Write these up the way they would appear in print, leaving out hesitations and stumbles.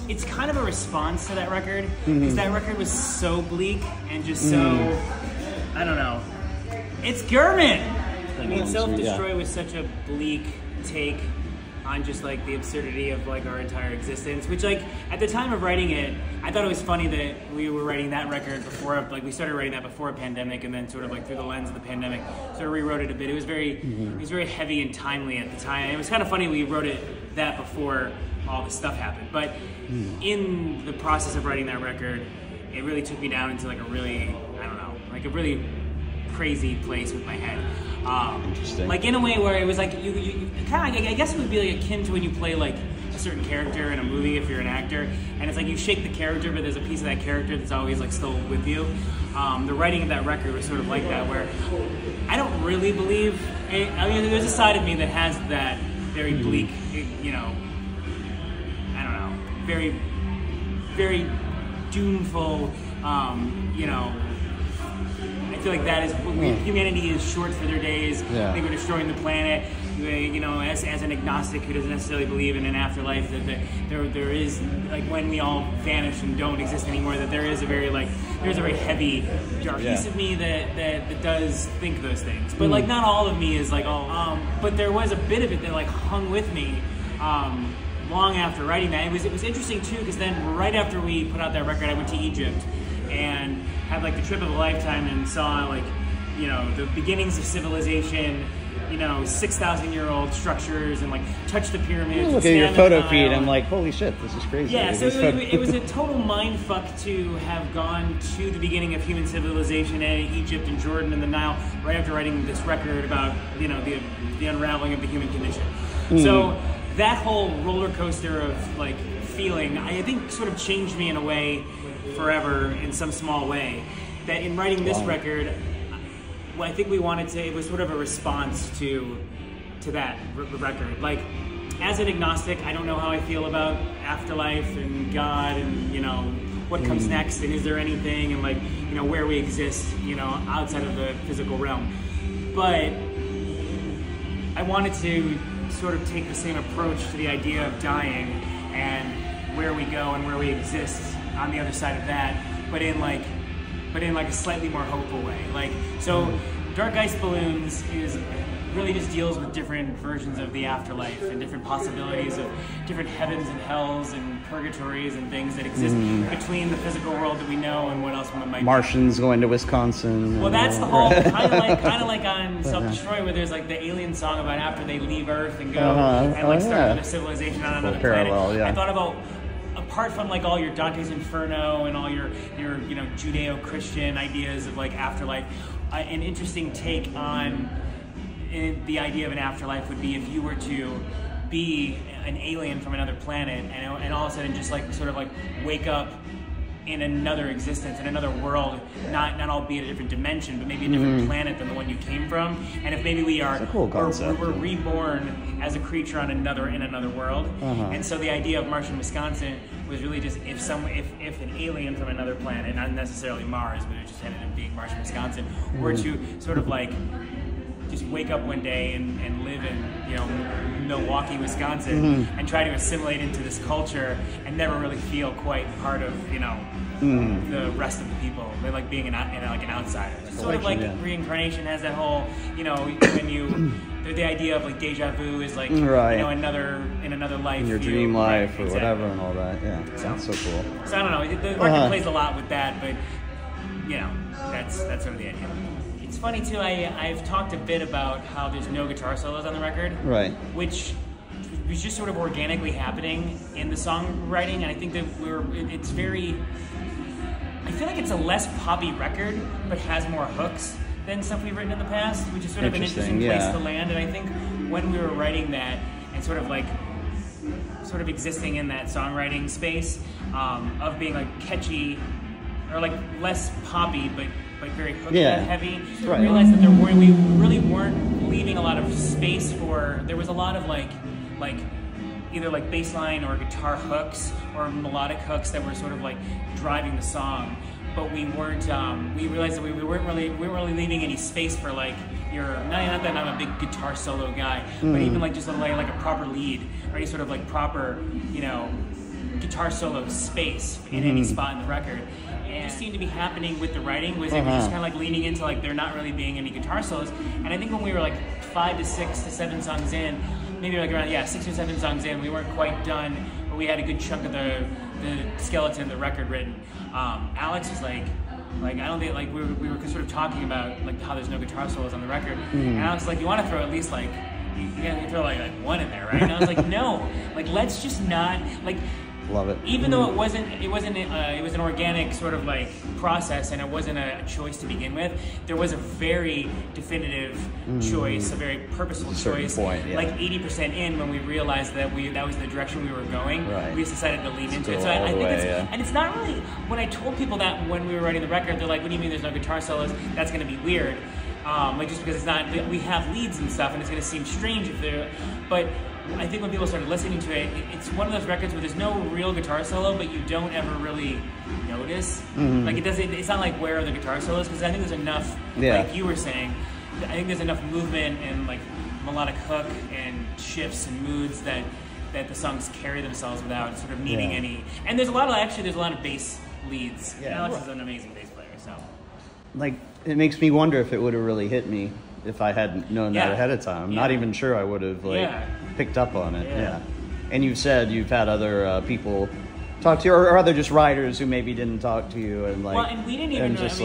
it's kind of a response to that record, because that record was so bleak and just so, I don't know. It's Gurman! I mean, Self-Destroy was such a bleak take on just like the absurdity of like our entire existence, which like at the time of writing it, I thought it was funny that we were writing that record before, like we started writing that before a pandemic, and then sort of like through the lens of the pandemic, sort of rewrote it a bit. It was very heavy and timely at the time. And it was kind of funny we wrote that before all this stuff happened. But in the process of writing that record, it really took me down into like a really, I don't know, like a really crazy place with my head. Interesting. Like in a way where it was like you kind of, I guess it would be like akin to when you play like a certain character in a movie if you're an actor, and it's like you shake the character, but there's a piece of that character that's always like still with you. The writing of that record was sort of like that, where I don't really believe. I mean, there's a side of me that has that very bleak, you know, I don't know, very, very doomful, you know. I feel like that is humanity is short for their days. I think we're destroying the planet. You know, as an agnostic who doesn't necessarily believe in an afterlife, that there is, like, when we all vanish and don't exist anymore, that there is a very heavy, dark piece of me that does think those things. But like not all of me is like but there was a bit of it that like hung with me long after writing that. It was interesting too, because then right after we put out that record, I went to Egypt and had like the trip of a lifetime and saw like, you know, the beginnings of civilization, you know, 6,000-year-old structures, and like touch the pyramids. Look at your photo feed, I'm like, holy shit, this is crazy. Yeah, so it was a total mind fuck to have gone to the beginning of human civilization in Egypt and Jordan and the Nile right after writing this record about, you know, the unraveling of the human condition. So that whole roller coaster of like feeling, I think sort of changed me in a way forever, in some small way, that in writing this record, I think we wanted to, it was sort of a response to that record. Like, as an agnostic, I don't know how I feel about afterlife and God and, you know, what comes next, and is there anything, and like, you know, where we exist, you know, outside of the physical realm. But I wanted to sort of take the same approach to the idea of dying and where we go and where we exist on the other side of that, but in like a slightly more hopeful way. Like, so Dark Ice Balloons really just deals with different versions of the afterlife and different possibilities of different heavens and hells and purgatories and things that exist between the physical world that we know and what else might be. Martians going to Wisconsin. Well, that's the whole kind of like on Self-Destroy, where there's like the alien song about after they leave Earth and go and like start another civilization on another planet. I thought about, apart from like all your Dante's Inferno and all your you know, Judeo-Christian ideas of like afterlife, an interesting take on the idea of an afterlife would be if you were to be an alien from another planet and all of a sudden just like sort of like wake up in another existence, in another world, not albeit a different dimension, but maybe a different planet than the one you came from. And if maybe we are, it's a cool concept, we're reborn as a creature in another world. And so the idea of Martian Wisconsin was really just if an alien from another planet, not necessarily Mars, but it just ended up being Martian Wisconsin, were to sort of like just wake up one day and live in, you know, Milwaukee, Wisconsin, and try to assimilate into this culture and never really feel quite part of, you know, the rest of the people. They're like being an outsider. It's sort of like reincarnation has that whole, you know, when you the idea of like deja vu is like, you know, in another life, in your dream life or whatever and all that. Yeah, that's so cool. So I don't know. The record plays a lot with that, but you know, that's sort of the idea. It's funny too, I've talked a bit about how there's no guitar solos on the record. Right. Which was just sort of organically happening in the songwriting, and I think that it's very, I feel like it's a less poppy record, but has more hooks than stuff we've written in the past, which is sort of an interesting place to land. And I think when we were writing that and sort of existing in that songwriting space of being like catchy or like less poppy, but very hooky and heavy. Right. We realized that we really weren't leaving a lot of space for. There was a lot of like either like bass line or guitar hooks or melodic hooks that were sort of like driving the song, but we weren't. We realized that we weren't really leaving any space for like not that I'm a big guitar solo guy, but even like just like a proper lead or any sort of like proper, you know, guitar solo space in any spot in the record. And it just seemed to be happening with the writing, was it was just kind of like leaning into like there not really being any guitar solos. And I think when we were like 5 to 6 to 7 songs in, maybe like around 6 or 7 songs in, we weren't quite done, but we had a good chunk of the skeleton of the record written. Alex was like I don't think, like, we were sort of talking about like how there's no guitar solos on the record, and Alex was like, you want to throw at least like you throw like one in there, right? And I was like, no, like let's just not like. Love it. Even though it was an organic sort of like process, and it wasn't a choice to begin with. There was a very definitive choice, a very purposeful choice. Point, yeah. Like 80% in, when we realized that was the direction we were going, we just decided to lean into it. So I think and it's not really, when I told people that when we were writing the record, they're like, "What do you mean there's no guitar solos? That's going to be weird." Like just because it's not, we have leads and stuff, and it's going to seem strange if they're, but. I think when people started listening to it, it's one of those records where there's no real guitar solo, but you don't ever really notice. Like it's not like where are the guitar solos, because I think there's enough, like you were saying, I think there's enough movement and like melodic hook and shifts and moods that the songs carry themselves without sort of needing any. And there's a lot of bass leads. Yeah. Alex is an amazing bass player, so. Like, it makes me wonder if it would have really hit me if I hadn't known that ahead of time. I'm not even sure I would have picked up on it. Yeah. And you've said you've had other people talk to you, or other just writers who maybe didn't talk to you, and like, and we didn't even and just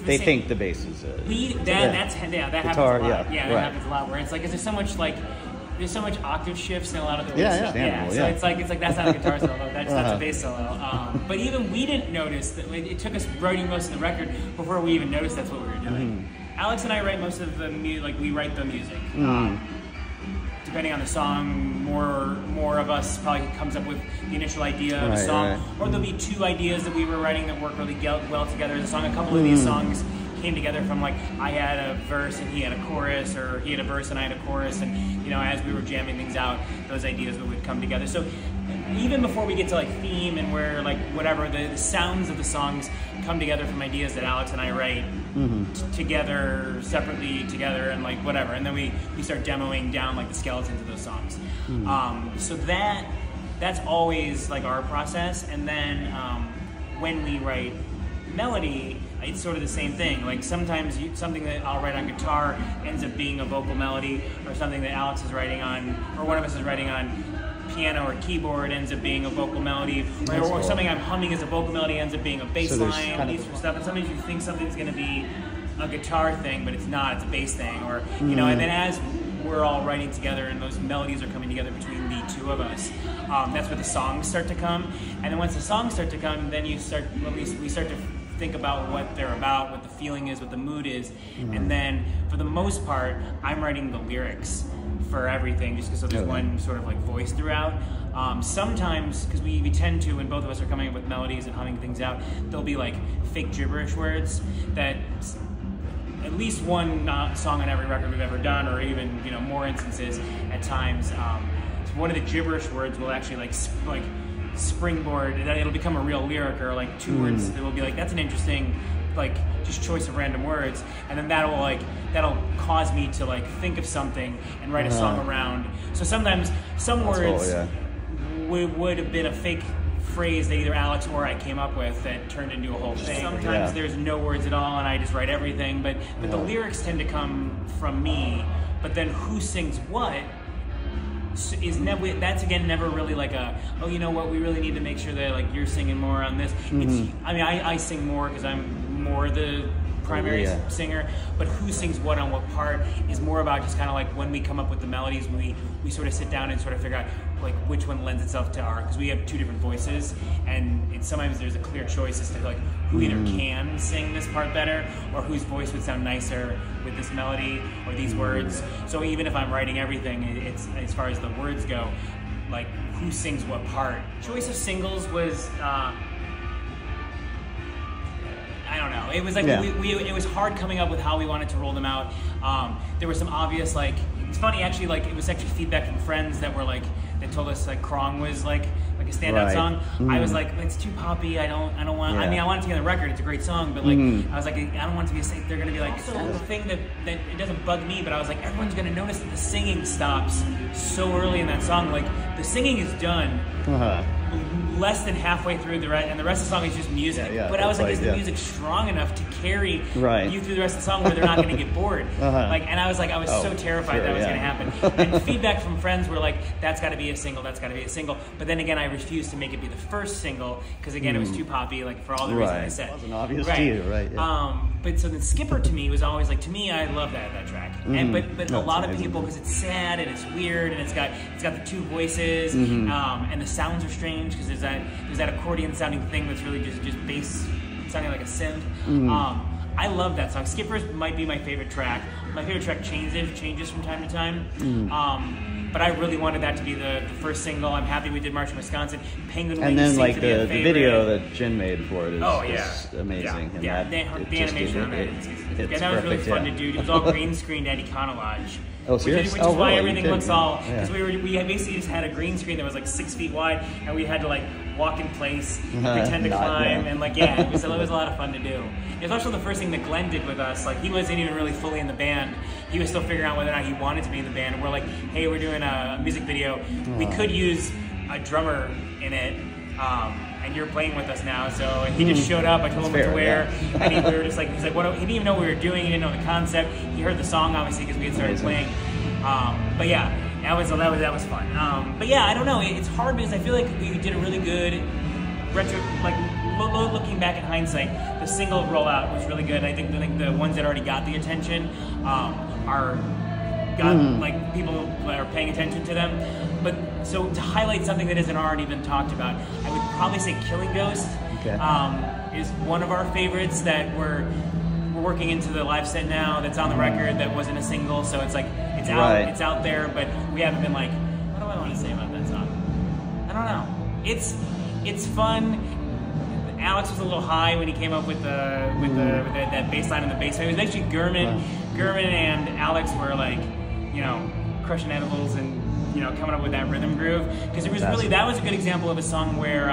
they think the bass is it. That happens a lot. That happens a lot. Where it's like, there's so much octave shifts in a lot of the ways. So it's like that's not a guitar solo. That's a bass solo. But even we didn't notice that. It took us writing most of the record before we even noticed that's what we were doing. Alex and I write most of the music. Like, we write the music. Depending on the song, more of us probably comes up with the initial idea of a song, or there'll be 2 ideas that we were writing that work really well together as a song. A couple of these songs came together from, like, I had a verse and he had a chorus, or he had a verse and I had a chorus, and as we were jamming things out, those ideas would come together. So even before we get to like theme and where like whatever, the sounds of the songs come together from ideas that Alex and I write together, separately together, and like whatever, and then we start demoing down like the skeletons of those songs. So that's always like our process. And then when we write melody, it's sort of the same thing. Like, sometimes something that I'll write on guitar ends up being a vocal melody, or something that Alex is writing on, or one of us is writing on piano or keyboard ends up being a vocal melody, or something I'm humming as a vocal melody ends up being a bass line, these sort of stuff. And sometimes you think something's going to be a guitar thing, but it's not, it's a bass thing, or and then as we're all writing together and those melodies are coming together between the 2 of us, that's where the songs start to come. And then once the songs start to come, then we start to think about what they're about, what the feeling is, what the mood is, and then for the most part, I'm writing the lyrics for everything, just because there's one sort of like voice throughout. Sometimes, because we tend to, when both of us are coming up with melodies and humming things out, there'll be like fake gibberish words that at least one song on every record we've ever done, or even more instances at times. One of the gibberish words will actually like springboard, that it'll become a real lyric, or like 2 words that will be like, that's an interesting like just choice of random words, and then that'll cause me to like think of something and write a song around. So sometimes some words would have been a fake phrase that either Alex or I came up with that turned into a whole thing. Sometimes there's no words at all and I just write everything, but the lyrics tend to come from me. But then who sings what is never, that's again never really like a, oh, you know what, we really need to make sure that like you're singing more on this. It's, I mean, I sing more because I'm more the primary singer, but who sings what on what part is more about just kind of like when we come up with the melodies, we sort of sit down and sort of figure out like which one lends itself to our, because we have 2 different voices, and sometimes there's a clear choice as to like who either can sing this part better or whose voice would sound nicer with this melody or these words. So even if I'm writing everything, it's as far as the words go, like who sings what part. Choice of singles was I don't know. It was like it was hard coming up with how we wanted to roll them out. There were some obvious, like, it's funny actually, like it was actually feedback from friends that were like, that told us like Krong was like a standout song. I was like, it's too poppy. I don't want. I mean, I want it to be on the record. It's a great song, but like I was like, I don't want it to be a safe. They're gonna be like, so the thing that it doesn't bug me, but I was like, everyone's gonna notice that the singing stops so early in that song. Like the singing is done. less than halfway through the rest, and the rest of the song is just music. But I was like, is the music strong enough to carry you through the rest of the song where they're not going to get bored? Like, and I was so terrified that was going to happen. And feedback from friends were like, that's got to be a single, that's got to be a single. But then again, I refused to make it be the first single because again, it was too poppy, like for all the reasons I said. It wasn't obvious to you, but so then Skipper to me was always like, to me, I love that track. And but a lot of people, because it's sad and it's weird and it's got the two voices and the sounds are strange because there's that accordion sounding thing that's really just bass sounding like a synth. I love that song. Skipper's might be my favorite track. My favorite track changes from time to time. But I really wanted that to be the first single. I'm happy we did March in Wisconsin. Penguin Wings. And then like the video that Jen made for it is amazing. The animation on it. That was really fun to do. It was all green screened at Econolodge. Oh, seriously? Which is why everything looks all, because we basically just had a green screen that was like 6 feet wide, and we had to like walk in place, pretend to climb, and like it was a lot of fun to do. It was also the first thing that Glenn did with us. Like he wasn't even really fully in the band. He was still figuring out whether or not he wanted to be in the band. And we're like, hey, we're doing a music video. We could use a drummer in it. And you're playing with us now, so he just showed up. I told him what to wear, and we were just like, he's like, what? He didn't even know what we were doing. He didn't know the concept. He heard the song obviously because we had started playing. But yeah, that was fun. But yeah, I don't know. It's hard because I feel like we did a really good looking back in hindsight. The single rollout was really good. I think the ones that already got the attention like people are paying attention to them. But so to highlight something that hasn't already been talked about, I would probably say Killing Ghost is one of our favorites that we're working into the live set now. That's on the record. That wasn't a single, so it's like it's out there. But we haven't been like, what do I want to say about that song? I don't know. It's fun. Alex was a little high when he came up with that bass line in the bass. It was actually Gurman and Alex were like, crushing edibles and coming up with that rhythm groove, because it was that was a good example of a song where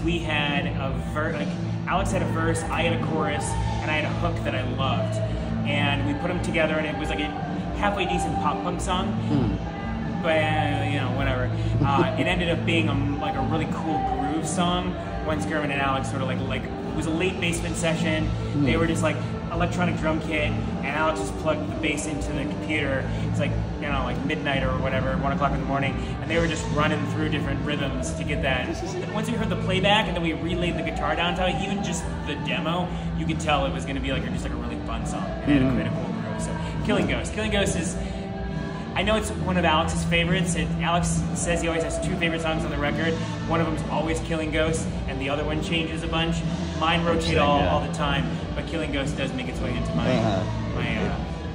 we had Alex had a verse, I had a chorus, and I had a hook that I loved, and we put them together, and it was like a halfway decent pop punk song. But whatever. It ended up being a really cool groove song. Once Gurman and Alex sort of like it was a late basement session. They were just like electronic drum kit, and Alex just plugged the bass into the computer. It's like like midnight or whatever, 1 o'clock in the morning, and they were just running through different rhythms to get that. Once we heard the playback and then we relayed the guitar down to it, even just the demo, you could tell it was going to be just a really fun song. And it had a cool groove. So Killing Ghost is. I know it's one of Alex's favorites. Alex says he always has 2 favorite songs on the record. One of them is always Killing Ghost, and the other one changes a bunch. Mine rotate all the time, but Killing Ghost does make its way into my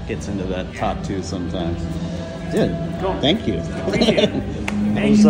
gets into that top 2 sometimes. Good. Cool. Thank you. Appreciate it. It was